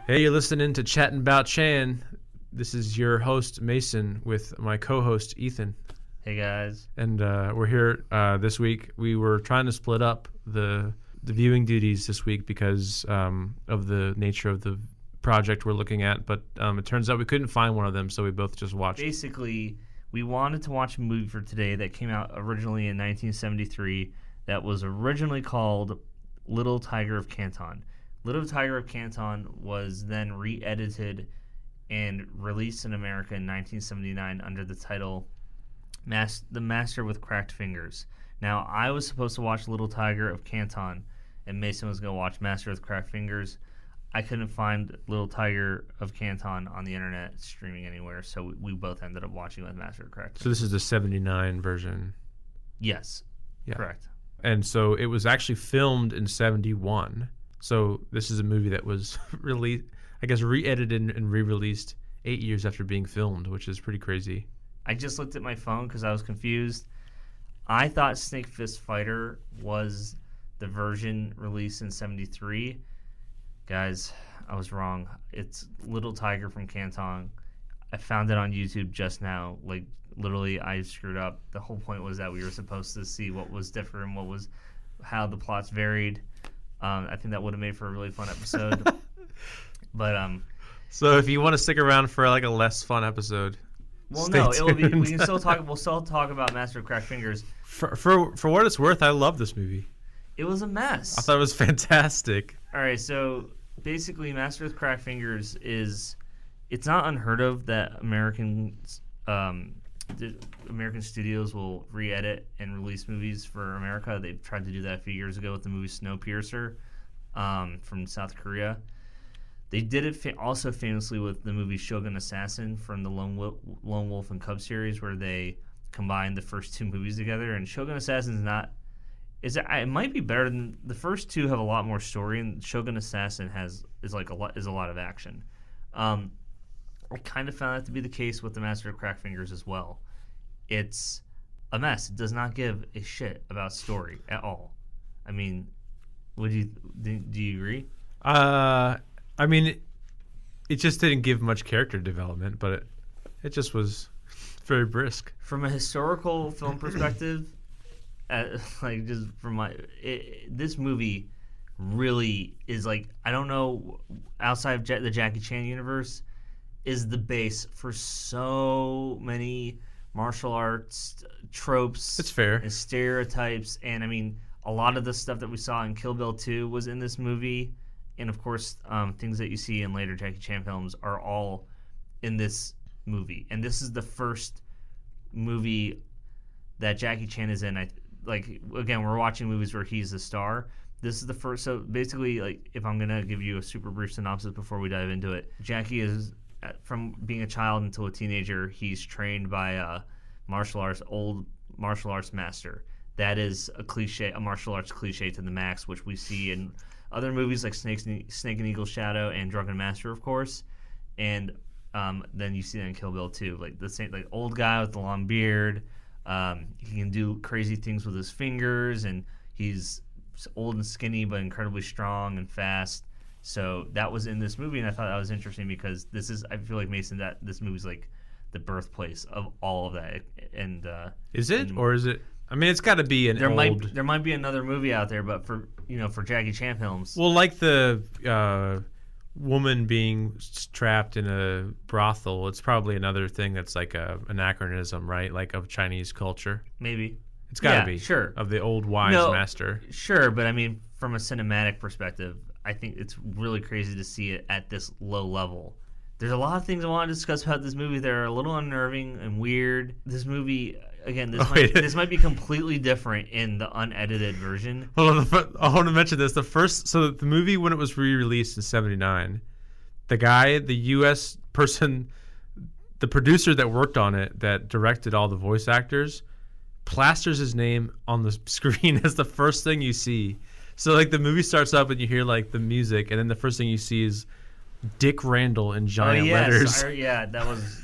Hey, you're listening to Chatting About Chan. This is your host, Mason, with my co-host, Ethan. Hey, guys. And we're here this week. We were trying to split up the viewing duties this week because of the nature of the project we're looking at. But it turns out we couldn't find one of them, so we both just watched. Basically, we wanted to watch a movie for today that came out originally in 1973 that was originally called Little Tiger of Canton. Little Tiger of Canton was then re-edited and released in America in 1979 under the title The Master with Cracked Fingers. Now, I was supposed to watch Little Tiger of Canton, and Mason was going to watch Master with Cracked Fingers. I couldn't find Little Tiger of Canton on the internet streaming anywhere, so we both ended up watching with Master with Cracked Fingers. So this is the 79 version? Yes, yeah. Correct. And so it was actually filmed in 71. So this is a movie that was released, I guess, re-edited and re-released 8 years after being filmed, which is pretty crazy. I just looked at my phone because I was confused. I thought Snake Fist Fighter was the version released in 73. Guys, I was wrong. It's Little Tiger from Canton. I found it on YouTube just now. Like, literally, I screwed up. The whole point was that we were supposed to see what was different, how the plots varied. I think that would have made for a really fun episode. But so if you want to stick around for like a less fun episode, well, no, it will be. We can still talk. We'll still talk about Master of Cracked Fingers. For what it's worth, I love this movie. It was a mess. I thought it was fantastic. All right, so basically, Master of Cracked Fingers it's not unheard of that American studios will re-edit and release movies for America. They tried to do that a few years ago with the movie Snowpiercer from South Korea. They did it also famously with the movie Shogun Assassin from the Lone Wolf and Cub series, where they combined the first two movies together. And Shogun Assassin it might be better than the first two. Have a lot more story, and Shogun Assassin is a lot of action. I kind of found that to be the case with the Master of Cracked Fingers as well. It's a mess. It does not give a shit about story at all. I mean, do you agree? I mean, it just didn't give much character development, but it just was very brisk. From a historical film perspective, this movie really is I don't know, outside of the Jackie Chan universe, is the base for so many martial arts tropes. It's fair. And stereotypes. And I mean, a lot of the stuff that we saw in Kill Bill 2 was in this movie. And of course, things that you see in later Jackie Chan films are all in this movie. And this is the first movie that Jackie Chan is in. Again, we're watching movies where he's the star. This is the first. So basically, if I'm going to give you a super brief synopsis before we dive into it, Jackie is, from being a child until a teenager, he's trained by a old martial arts master. That is a martial arts cliche to the max, which we see in other movies like Snake and Eagle's Shadow and Drunken Master, of course. And then you see that in Kill Bill 2. The same, old guy with the long beard. He can do crazy things with his fingers, and he's old and skinny but incredibly strong and fast. So that was in this movie, and I thought that was interesting because I feel like, Mason, that this movie's the birthplace of all of that. And is it, or is it? I mean, it's got to be there might be another movie out there, but for Jackie Chan films. Well, like the woman being trapped in a brothel, it's probably another thing that's like an anachronism, right? Like of Chinese culture. Maybe. It's got to be. Sure. Of the old wise master. Sure, but I mean, from a cinematic perspective, I think it's really crazy to see it at this low level. There's a lot of things I want to discuss about this movie that are a little unnerving and weird. This movie, again, this might be completely different in the unedited version. Hold on, I want to mention this. The movie, when it was re-released in 79, the U.S. person, the producer that worked on it, that directed all the voice actors, plasters his name on the screen as the first thing you see. So the movie starts up and you hear the music, and then the first thing you see is Dick Randall in giant letters. That was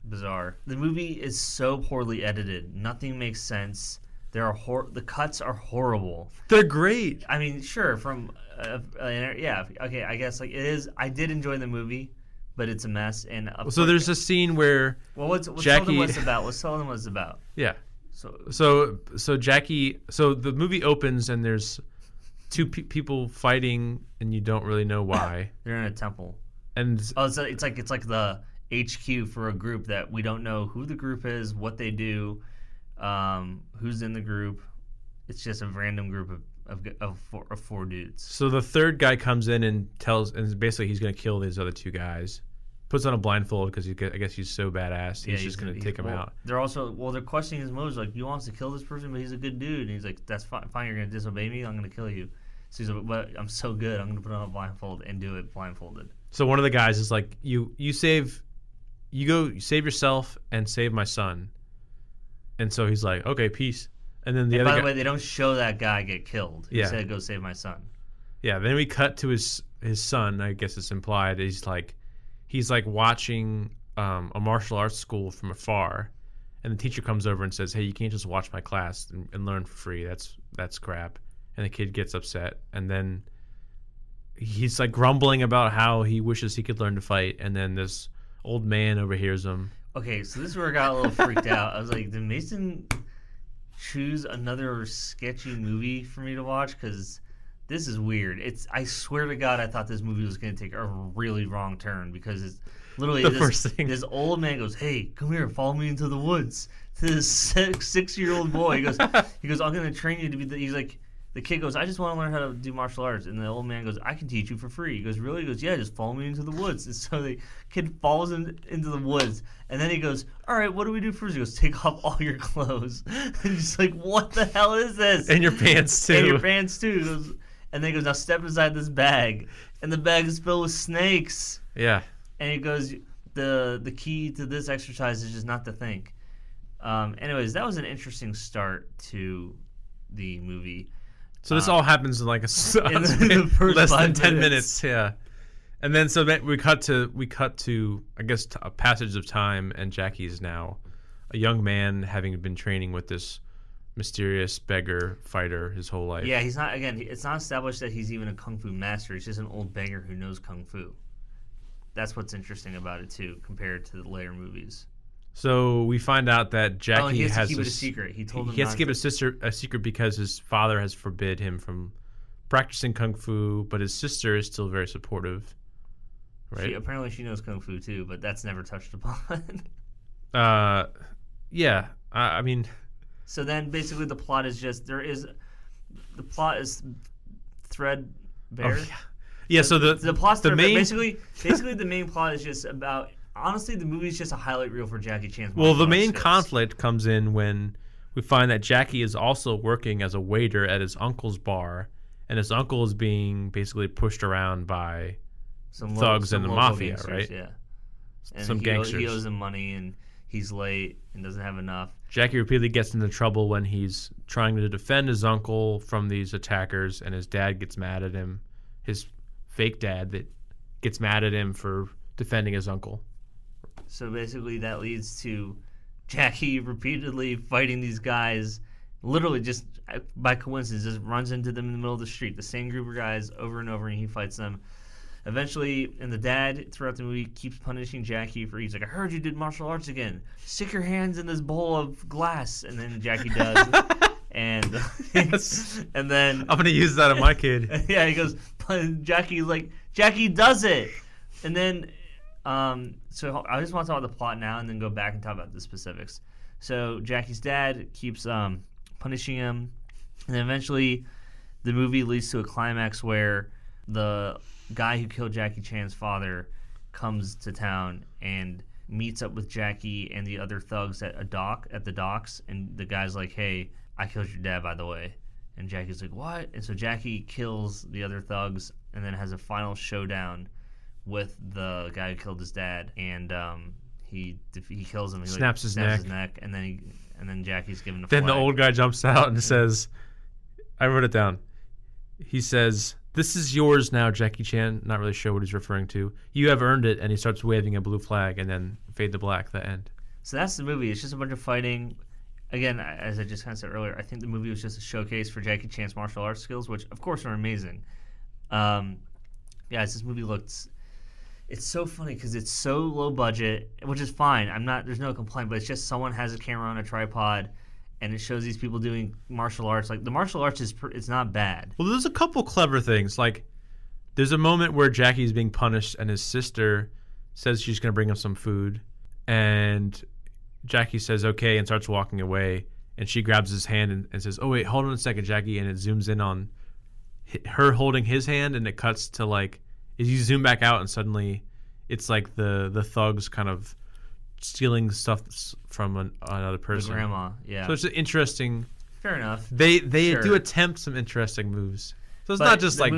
bizarre. The movie is so poorly edited. Nothing makes sense. The cuts are horrible. They're great. I mean, sure, from yeah, okay, I guess like it is. I did enjoy the movie, but it's a mess. And So there's a scene where what's Jackie. tell them what it's about. Let's tell them what it's about. Yeah. So So Jackie. So the movie opens and there's two people fighting and you don't really know why. they're in a temple. And it's like the HQ for a group that we don't know who the group is, what they do, who's in the group. It's just a random group of four dudes. so the third guy comes in and basically he's going to kill these other two guys. Puts on a blindfold because I guess he's so badass. He's just going to take him out. They're questioning his motives. Like, you want us to kill this person, but he's a good dude. And he's like, that's fine. You're going to disobey me. I'm going to kill you. So he's like, but I'm so good. I'm going to put on a blindfold and do it blindfolded. So one of the guys is like, you save yourself and save my son. And so he's like, okay, peace. And then the other by guy, the way, they don't show that guy get killed. He Yeah. said, go save my son. yeah. Then we cut to his son. I guess it's implied. He's like watching a martial arts school from afar, and the teacher comes over and says, "Hey, you can't just watch my class and learn for free. That's crap." And the kid gets upset, and then he's like grumbling about how he wishes he could learn to fight, and then this old man overhears him. Okay, so this is where I got a little freaked out. I was like, did Mason choose another sketchy movie for me to watch? Because this is weird. I swear to God, I thought this movie was going to take a really wrong turn because it's literally this old man goes, "Hey, come here, follow me into the woods." To this 6-year-old boy, he goes, "I'm going to train you to be." He's like, the kid goes, "I just want to learn how to do martial arts," and the old man goes, "I can teach you for free." He goes, "Really?" He goes, "Yeah, just follow me into the woods." And so the kid follows him into the woods, and then he goes, "All right, what do we do first?" He goes, "Take off all your clothes." And he's like, "What the hell is this?" And your pants too. And your pants too. He goes, and then he goes, "Now step inside this bag," and the bag is filled with snakes. Yeah. And he goes, the key to this exercise is just not to think. Anyways, that was an interesting start to the movie. So this all happens in like in the first less 5 than 10 minutes. Yeah. And then so we cut to I guess a passage of time, and Jackie is now a young man having been training with this mysterious beggar fighter his whole life. Yeah, he's not. Again, it's not established that he's even a kung fu master. He's just an old beggar who knows kung fu. That's what's interesting about it too, compared to the later movies. So we find out that Jackie he has to has keep it a secret. He told him he has to keep to. his sister a secret because his father has forbid him from practicing kung fu, but his sister is still very supportive. Right? Apparently she knows kung fu too, but that's never touched upon. Yeah. I mean. So then, basically, the plot is threadbare. Oh, yeah. Yeah. So the plot's the main basically the main plot is just about. Honestly, the movie is just a highlight reel for Jackie Chan's. Well, the main conflict comes in when we find that Jackie is also working as a waiter at his uncle's bar, and his uncle is being basically pushed around by thugs and the mafia, right? Yeah. And some gangsters. He owes them money, and he's late and doesn't have enough. Jackie repeatedly gets into trouble when he's trying to defend his uncle from these attackers, and his dad gets mad at him. His fake dad that gets mad at him for defending his uncle. So basically that leads to Jackie repeatedly fighting these guys, literally just by coincidence, just runs into them in the middle of the street, the same group of guys over and over, and he fights them. Eventually, and the dad throughout the movie keeps punishing Jackie for, he's like, "I heard you did martial arts again. Stick your hands in this bowl of glass." And then Jackie does. And Yes. and then I'm gonna use that on my kid. yeah, he goes, Jackie's like, Jackie does it. And then so I just want to talk about the plot now and then go back and talk about the specifics. So Jackie's dad keeps punishing him, and then eventually the movie leads to a climax where the guy who killed Jackie Chan's father comes to town and meets up with Jackie and the other thugs at the docks, and the guy's like, "Hey, I killed your dad, by the way." And Jackie's like, "What?" And so Jackie kills the other thugs and then has a final showdown with the guy who killed his dad, and he kills him. He Snaps his neck. and then Jackie's given a Then flag. the old guy jumps out and says, I wrote it down. He says, "This is yours now, Jackie Chan." Not really sure what he's referring to. "You have earned it." And he starts waving a blue flag, and then fade to black, the end. So that's the movie. It's just a bunch of fighting. again, as I just kind of said earlier, I think the movie was just a showcase for Jackie Chan's martial arts skills, which of course are amazing. Guys, this movie looks. It's so funny because it's so low budget, which is fine. There's no complaint, but it's just someone has a camera on a tripod, and it shows these people doing martial arts. Like the martial arts it's not bad. Well, there's a couple clever things. Like there's a moment where Jackie's being punished, and his sister says she's going to bring him some food, and Jackie says okay and starts walking away, and she grabs his hand and says, "Oh wait, hold on a second, Jackie," and it zooms in on her holding his hand, and it cuts to like you zoom back out, and suddenly it's like the thugs kind of stealing stuff from another person. The grandma, yeah. So it's interesting. Fair enough. They Sure. do attempt some interesting moves. So it's not just like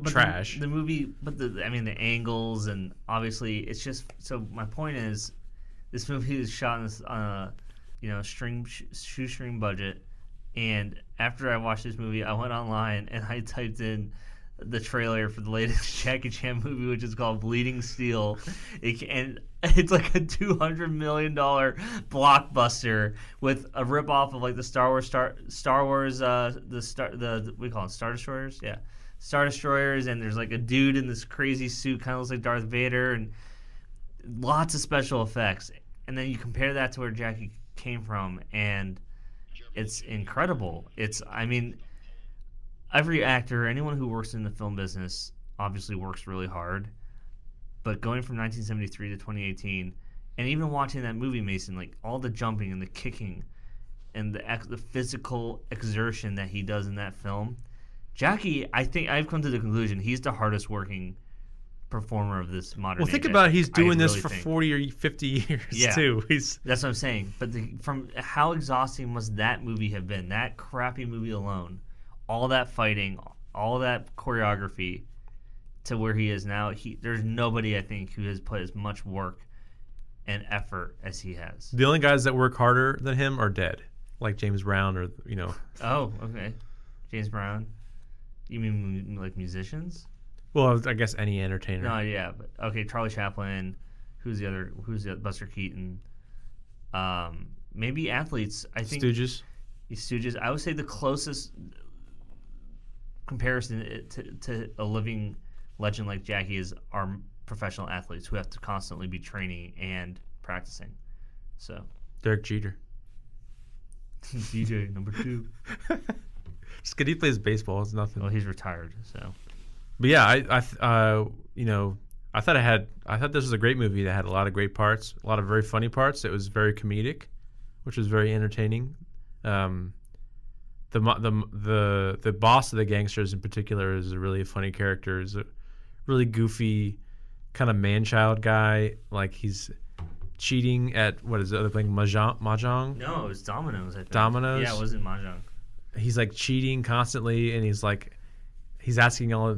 trash. The movie, but the angles, and obviously it's just. So my point is, this movie is shot in this shoestring budget. And after I watched this movie, I went online and I typed in the trailer for the latest Jackie Chan movie, which is called Bleeding Steel. And it's like a $200 million blockbuster with a ripoff of like the Star Wars, we call them Star Destroyers? Yeah. Star Destroyers, and there's like a dude in this crazy suit, kind of looks like Darth Vader, and lots of special effects. And then you compare that to where Jackie came from, and it's incredible. Every actor, anyone who works in the film business, obviously works really hard. But going from 1973 to 2018, and even watching that movie, Mason, like all the jumping and the kicking and the physical exertion that he does in that film, Jackie, I think I've come to the conclusion he's the hardest working performer of this modern age. Well, think about it. He's doing this for 40 or 50 years, too. That's what I'm saying. But from how exhausting must that movie have been, that crappy movie alone, all that fighting, all that choreography, to where he is now, there's nobody, I think, who has put as much work and effort as he has. The only guys that work harder than him are dead, like James Brown or, Oh, okay. James Brown. You mean like musicians? Well, I guess any entertainer. No, yeah, but okay. Charlie Chaplin. Who's the other? Buster Keaton. Maybe athletes. I think Stooges. Stooges. I would say the closest comparison to a living legend like Jackie is our professional athletes who have to constantly be training and practicing. So Derek Jeter. DJ number 2. Just because he plays baseball, it's nothing. Well, he's retired, so. But yeah, I thought this was a great movie that had a lot of great parts, a lot of very funny parts. It was very comedic, which was very entertaining. The boss of the gangsters in particular is a really funny character. He's a really goofy kind of man-child guy. Like he's cheating at what is it? They're playing mahjong. No, it was dominoes. I think. Dominoes. Yeah, it wasn't mahjong. He's like cheating constantly, and he's asking all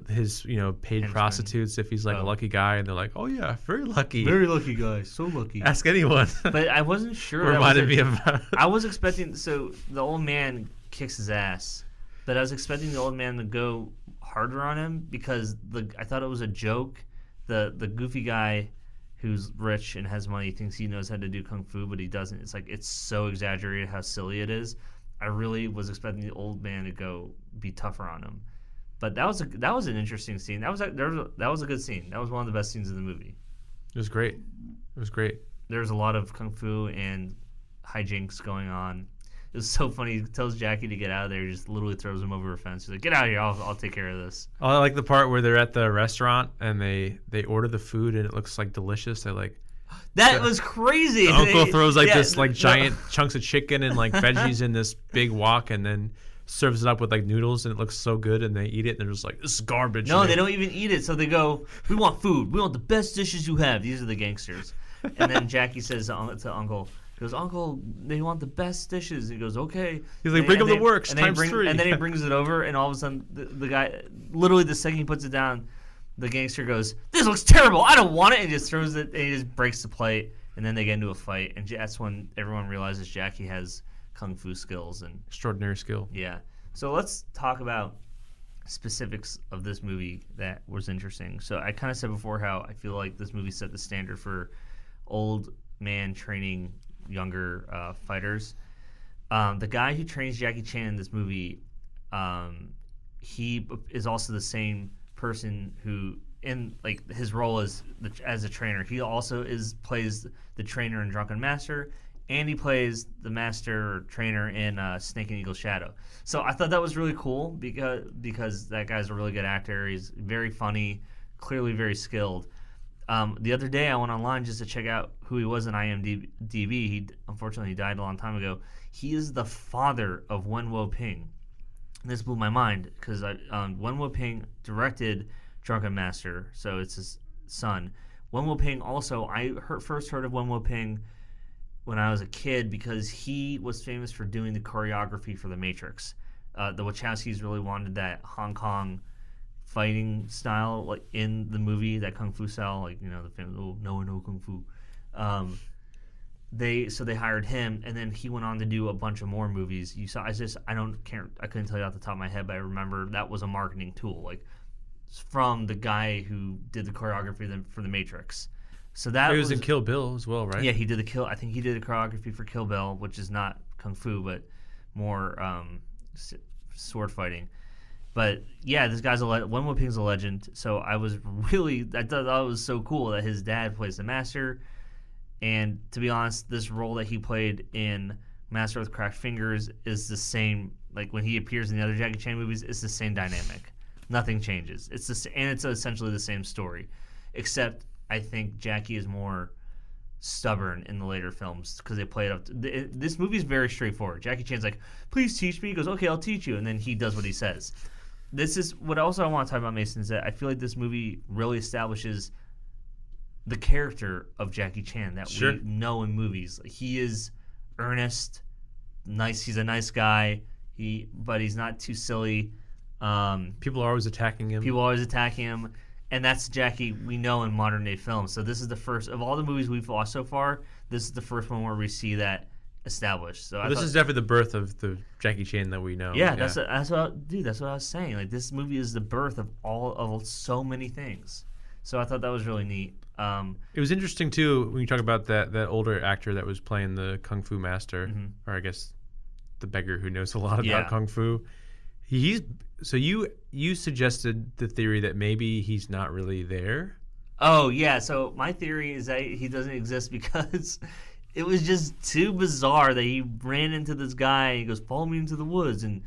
his paid prostitutes if he's like a lucky guy, and they're like, oh yeah, very lucky guy, so lucky. Ask anyone. But I wasn't sure. Reminded me of. I was expecting. So the old man kicks his ass, but I was expecting the old man to go harder on him because I thought it was a joke. The goofy guy who's rich and has money thinks he knows how to do kung fu, but he doesn't. It's so exaggerated how silly it is. I really was expecting the old man to go be tougher on him, but that was an interesting scene. That was a good scene. That was one of the best scenes in the movie. It was great. There's a lot of kung fu and hijinks going on. It was so funny. He tells Jackie to get out of there. He just literally throws him over a fence. He's like, "Get out of here! I'll take care of this." Oh, I like the part where they're at the restaurant and they order the food and it looks like delicious. They're like. That was crazy. The uncle throws this giant chunks of chicken and like veggies in this big wok, and then serves it up with like noodles, and it looks so good. And they eat it, and they're just like, "This is garbage." No, they don't even eat it. So they go, "We want food. We want the best dishes you have." These are the gangsters. And then Jackie says to Uncle, he goes, "Uncle, they want the best dishes." He goes, "Okay." He's like, "Bring them the works times 3." And then he brings it over, and all of a sudden, the guy, literally the second he puts it down, the gangster goes, "This looks terrible. I don't want it," and just throws it, and he just breaks the plate, and then they get into a fight, and that's when everyone realizes Jackie has kung fu skills and extraordinary skill. Yeah. So let's talk about specifics of this movie that was interesting. So I kind of said before how I feel like this movie set the standard for old man training younger fighters. The guy who trains Jackie Chan in this movie, he is also the same person who, in like his role as a trainer, he also plays the trainer in Drunken Master, and he plays the master or trainer in Snake and Eagle's Shadow. So I thought that was really cool because that guy's a really good actor. He's very funny, clearly very skilled. The other day I went online just to check out who he was in IMDb. He unfortunately died a long time ago. He is the father of Wen Wo-ping. And this blew my mind because Wen Wo-ping directed Drunken Master, so it's his son. Wen Wo-ping also, first heard of Wen Wo-ping when I was a kid because he was famous for doing the choreography for The Matrix. The Wachowskis really wanted that Hong Kong fighting style, like in the movie, that kung fu style, like the famous no kung fu. They hired him, and then he went on to do a bunch of more movies. You saw, I couldn't tell you off the top of my head, but I remember that was a marketing tool, like from the guy who did the choreography for The Matrix. So that he was in Kill Bill as well, right? Yeah, he did I think he did the choreography for Kill Bill, which is not kung fu, but more sword fighting. But yeah, this guy's Wen Wo-ping's a legend. So I thought that was so cool that his dad plays the master. And to be honest, this role that he played in Master with Cracked Fingers is the same. Like when he appears in the other Jackie Chan movies, it's the same dynamic. Nothing changes. It's essentially the same story, except I think Jackie is more stubborn in the later films because they play it up. This movie is very straightforward. Jackie Chan's like, "Please teach me." He goes, "Okay, I'll teach you," and then he does what he says. This is what also I want to talk about, Mason, is that I feel like this movie really establishes the character of Jackie Chan that we know in movies. Like, he is earnest, nice. He's a nice guy. But he's not too silly. People are always attacking him. And that's Jackie we know in modern day films. So this is the first of all the movies we've watched so far. This is the first one where we see that established. So this is definitely the birth of the Jackie Chan that we know. Yeah, that's what I was saying. Like, this movie is the birth of so many things. So I thought that was really neat. It was interesting too when you talk about that older actor that was playing the Kung Fu master, or I guess the beggar who knows a lot about Kung Fu. So you suggested the theory that maybe he's not really there. Oh yeah. So my theory is that he doesn't exist because it was just too bizarre that he ran into this guy. And he goes, "Follow me into the woods," and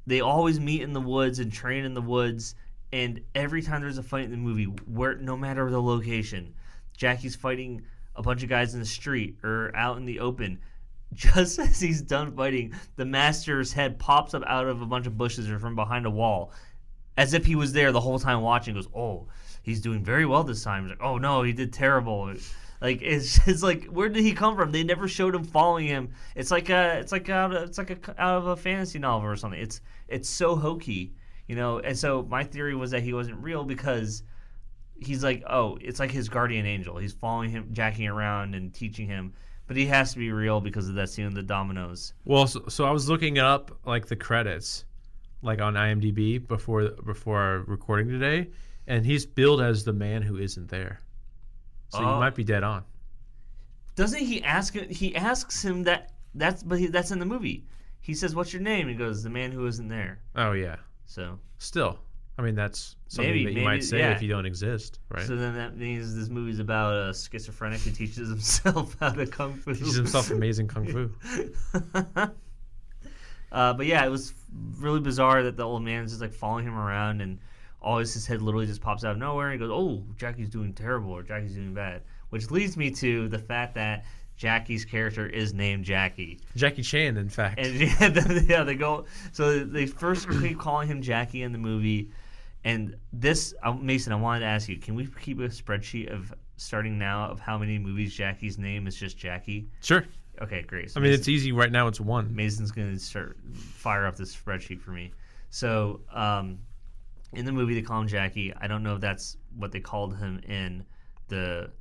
they always meet in the woods and train in the woods. And every time there's a fight in the movie, no matter the location, Jackie's fighting a bunch of guys in the street or out in the open. Just as he's done fighting, the master's head pops up out of a bunch of bushes or from behind a wall, as if he was there the whole time watching. He goes, "Oh, he's doing very well this time." He's like, "Oh no, he did terrible." Like, it's like, where did he come from? They never showed him following him. It's like out of a fantasy novel or something. It's so hokey. And so my theory was that he wasn't real because he's like, it's like his guardian angel. He's following him, jacking around and teaching him, but he has to be real because of that scene of the dominoes. Well, so I was looking up like the credits, like on IMDb before our recording today, and he's billed as the man who isn't there. So you might be dead on. Doesn't he ask him? He asks him that's in the movie. He says, "What's your name?" He goes, "The man who isn't there." Oh yeah. So still, I mean, that's something that you might say if you don't exist, right? So then that means this movie's about a schizophrenic who teaches himself how to kung fu. Teaches himself amazing kung fu. But yeah, it was really bizarre that the old man's just like following him around, and always his head literally just pops out of nowhere, and he goes, "Oh, Jackie's doing terrible," or "Jackie's doing bad," which leads me to the fact that Jackie's character is named Jackie. Jackie Chan, in fact. And they go. So they first keep calling him Jackie in the movie. And this, Mason, I wanted to ask you, can we keep a spreadsheet of starting now of how many movies Jackie's name is just Jackie? Sure. Okay, great. So I mean, it's easy right now. It's one. Mason's going to fire up this spreadsheet for me. So in the movie, they call him Jackie. I don't know if that's what they called him in the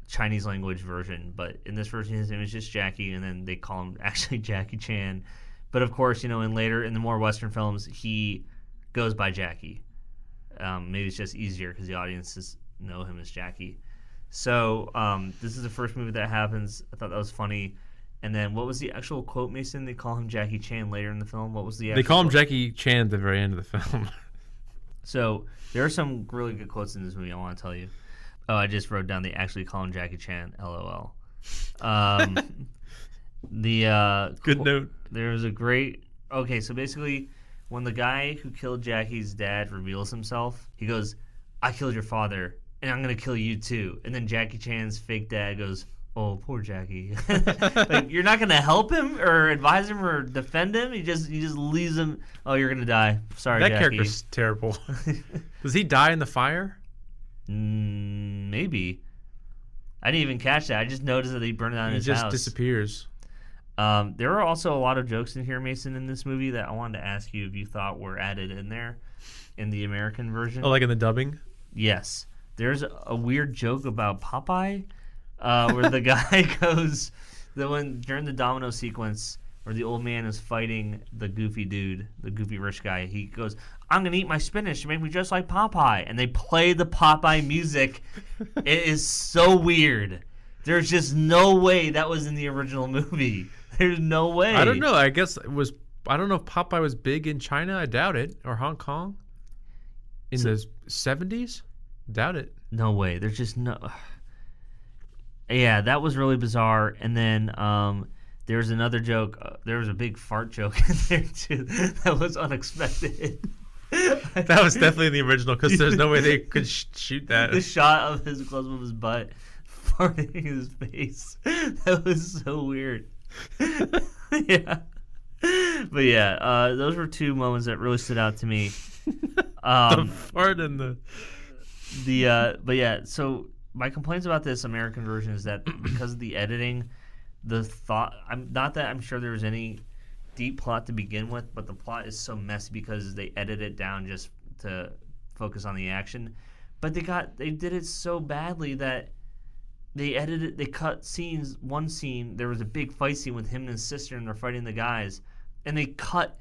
Chinese language version, but in this version his name is just Jackie, and then they call him actually Jackie Chan. But of course, in the more Western films, he goes by Jackie. Maybe it's just easier because the audiences know him as Jackie. So this is the first movie that happens. I thought that was funny. And then what was the actual quote, Mason? They call him Jackie Chan later in the film. What was the actual They call him quote? Jackie Chan at the very end of the film. So there are some really good quotes in this movie I want to tell you. Oh, I just wrote down they actually call him Jackie Chan, LOL. Good note. There's a great... Okay, so basically, when the guy who killed Jackie's dad reveals himself, he goes, I killed your father, and I'm going to kill you too. And then Jackie Chan's fake dad goes, oh, poor Jackie. Like, you're not going to help him or advise him or defend him. He just leaves him. Oh, you're going to die. Sorry, That Jackie. character's terrible. Does he die in the fire? Maybe. I didn't even catch that. I just noticed that he burned down his He just house. disappears. There are also a lot of jokes in here, Mason, in this movie that I wanted to ask you if you thought were added in there in the American version. Oh, like in the dubbing? Yes. There's a weird joke about Popeye where the guy goes, during the domino sequence where the old man is fighting the goofy dude, the goofy rich guy, he goes, I'm going to eat my spinach to make me just like Popeye. And they play the Popeye music. It is so weird. There's just no way that was in the original movie. There's no way. I don't know. I guess it was. I don't know if Popeye was big in China. I doubt it. Or Hong Kong. In the 70s? Doubt it. No way. There's just no... Yeah, that was really bizarre. And then there was another joke. There was a big fart joke in there, too. That was unexpected. That was definitely in the original because there's no way they could shoot that. The shot of his close of his butt farting in his face. That was so weird. Yeah. But yeah, those were two moments that really stood out to me. The fart and But yeah, so my complaints about this American version is that because of the editing, I'm sure there was any deep plot to begin with, but the plot is so messy because they edited it down just to focus on the action. But they did it so badly that they cut scenes. One scene, there was a big fight scene with him and his sister, and they're fighting the guys, and they cut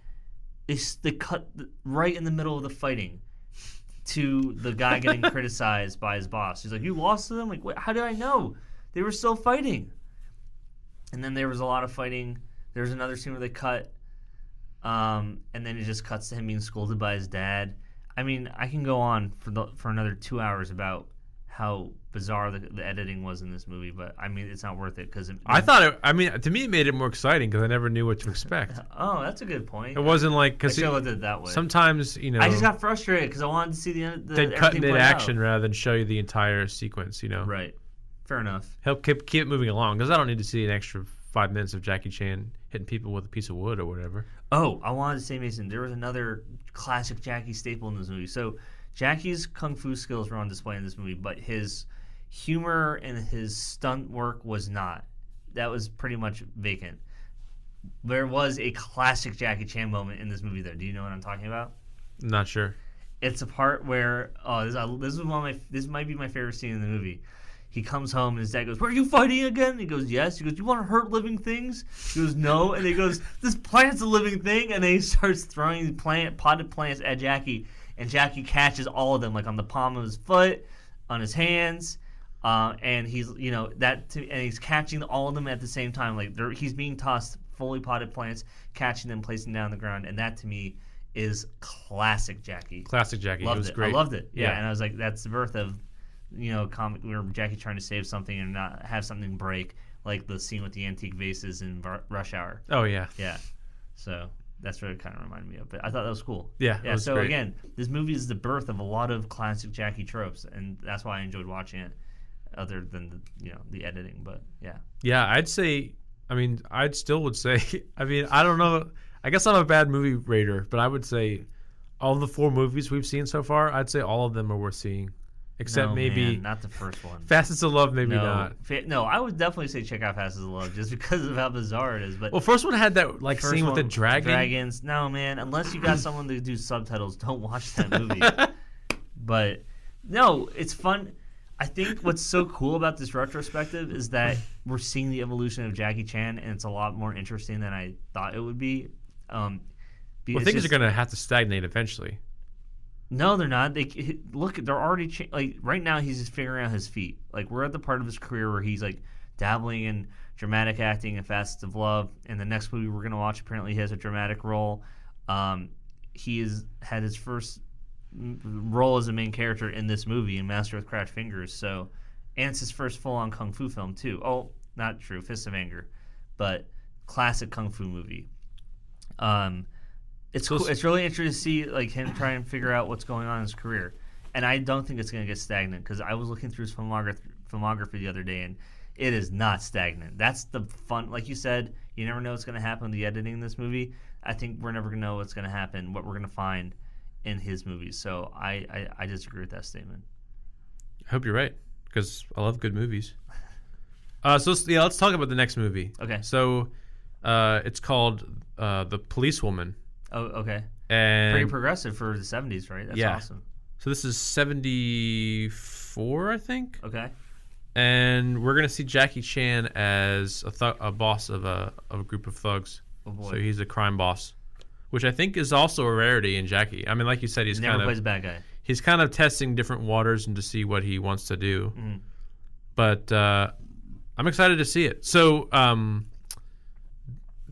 right in the middle of the fighting to the guy getting criticized by his boss. He's like, you lost to them? Like, what, how did I know? They were still fighting. And then there was a lot of fighting. There was another scene where they cut, and then it just cuts to him being scolded by his dad. I mean, I can go on for another 2 hours about how bizarre the editing was in this movie, but I mean, it's not worth it because I thought it. I mean, to me, it made it more exciting because I never knew what to expect. Oh, that's a good point. It wasn't like I because should have looked at it that way. Sometimes I just got frustrated because I wanted to see the they'd cut everything mid play action out. rather than show you the entire sequence. Right. Fair enough. Help keep it moving along because I don't need to see an extra 5 minutes of Jackie Chan hitting people with a piece of wood or whatever. Oh, I wanted to say, Mason, there was another classic Jackie staple in this movie. So Jackie's kung fu skills were on display in this movie, but his humor and his stunt work was not. That was pretty much vacant. There was a classic Jackie Chan moment in this movie, though. Do you know what I'm talking about? Not sure. It's a part where this might be my favorite scene in the movie. He comes home and his dad goes, "Were you fighting again?" He goes, "Yes." He goes, "You want to hurt living things?" He goes, "No." And he goes, "This plant's a living thing." And then he starts throwing potted plants at Jackie, and Jackie catches all of them, like on the palm of his foot, on his hands, and he's and he's catching all of them at the same time. Like he's being tossed fully potted plants, catching them, placing them down on the ground, and that to me is classic Jackie. Classic Jackie. Loved it was it. great. I loved it. Yeah, Yeah. and I was like, that's the birth of, comic where Jackie trying to save something and not have something break, like the scene with the antique vases in Rush Hour. Oh yeah. Yeah. So that's what it kind of reminded me of. But I thought that was cool. Yeah. Yeah. It was So great. again, this movie is the birth of a lot of classic Jackie tropes, and that's why I enjoyed watching it. Other than the editing, but yeah. Yeah, I'd say. I mean, I'd still would say. I mean, I don't know. I guess I'm a bad movie rater, but I would say all the 4 movies we've seen so far, I'd say all of them are worth seeing, except No, maybe man, not the first one. Fastest of Love. Maybe not. No, I would definitely say check out Fast as Love just because of how bizarre it is. But Well, first one had that like first scene with the one, dragon. dragons. No, man, unless you got someone to do subtitles, don't watch that movie. But no, it's fun. I think what's so cool about this retrospective is that we're seeing the evolution of Jackie Chan, and it's a lot more interesting than I thought it would be. Well, things are going to have to stagnate eventually. No, they're not. Look. They're already like right now. He's just figuring out his feet. Like we're at the part of his career where he's like dabbling in dramatic acting and Facets of Love. And the next movie we're gonna watch, apparently, he has a dramatic role. He has had his first role as a main character in this movie in Master with Cracked Fingers. So, and it's his first full-on kung fu film too. Oh, not true, Fist of Anger, but classic kung fu movie. It's cool. It's really interesting to see like him try and figure out what's going on in his career, and I don't think it's going to get stagnant because I was looking through his filmography the other day, and it is not stagnant. That's the fun. Like you said, you never know what's going to happen with the editing in this movie. I think we're never going to know what's going to happen, what we're going to find in his movies. So I disagree with that statement. I hope you're right because I love good movies. Let's talk about the next movie. Okay. So it's called The Policewoman. Oh, okay. And pretty progressive for the 70s, right? That's awesome. So this is 74, I think. Okay. And we're gonna see Jackie Chan as a boss of a group of thugs. Oh boy. So he's a crime boss, which I think is also a rarity in Jackie. I mean, like you said, he's never plays a bad guy. He's kind of testing different waters and to see what he wants to do. Mm-hmm. But I'm excited to see it. So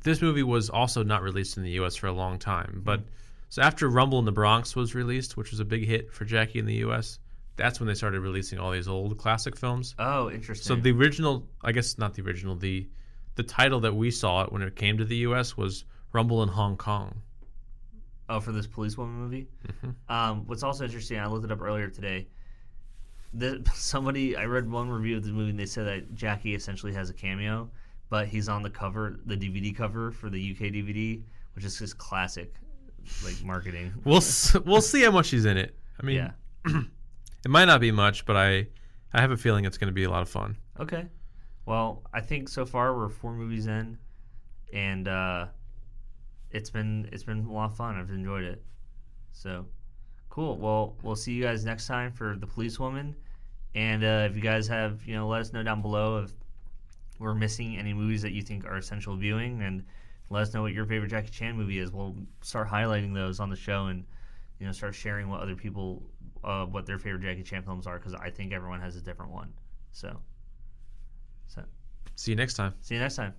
this movie was also not released in the U.S. for a long time. But so after Rumble in the Bronx was released, which was a big hit for Jackie in the U.S., that's when they started releasing all these old classic films. Oh, interesting. So the original, I guess not the original, the title that we saw it when it came to the U.S. was Rumble in Hong Kong. Oh, for this Policewoman movie? Mm-hmm. What's also interesting, I looked it up earlier today. I read one review of the movie and they said that Jackie essentially has a cameo, but he's on the cover, the DVD cover for the UK DVD, which is just classic, like marketing. We'll see how much he's in it. I mean, yeah. It might not be much, but I have a feeling it's going to be a lot of fun. Okay. Well, I think so far we're 4 movies in, and it's been a lot of fun. I've enjoyed it. So, cool. Well, we'll see you guys next time for The Policewoman. And if you guys have, let us know down below if we're missing any movies that you think are essential viewing, and let us know what your favorite Jackie Chan movie is. We'll start highlighting those on the show and start sharing what other people what their favorite Jackie Chan films are, because I think everyone has a different one. So see you next time. See you next time.